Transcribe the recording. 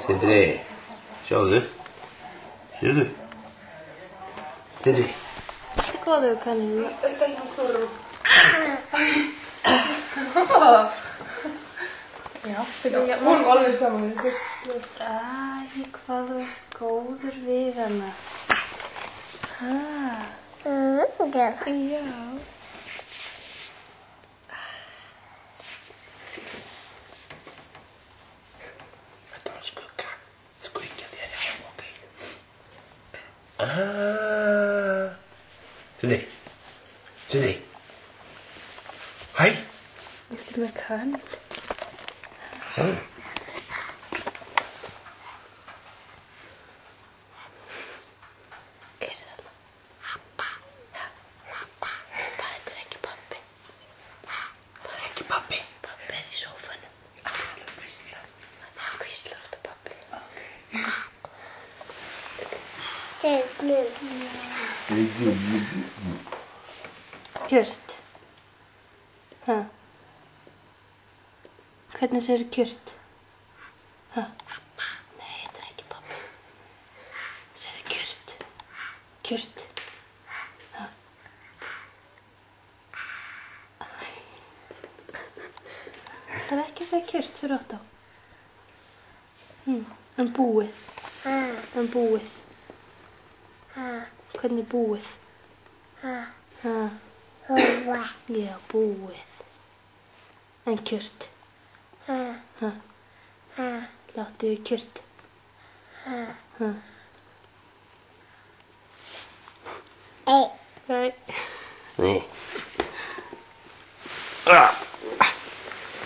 Sindri, sjáðu. Sérðu? Sindri. Þetta hvað þau kanninu? Þetta er ekki klúrur. Já, þetta er hún alveg saman við fyrst. Æ, hvað þú ert góður við hana. Já. Þetta var skugga. Skugga þér, já, ok. Sindri. Sindri. Hæ. Viltu með kann? Sjáðu. Hver er þarna? Pappa, þetta er ekki pabbi. Það er ekki pabbi. Pabbi er í sófanum. Það er alltaf hvísla. Það er hvíslar alltaf pabbi. Kjört. Ha. Hvernig segir Kjört? Ha. Nei, þetta er ekki pabbi. Segðu Kjört. Kjört. Ha. Það er ekki að segja Kjört fyrir 8 á. En búið. En búið. Hvernig búið? Ha. Já, búið. En Kjört? Ha. Láttu við Kjört? Ha. Nei. Nei.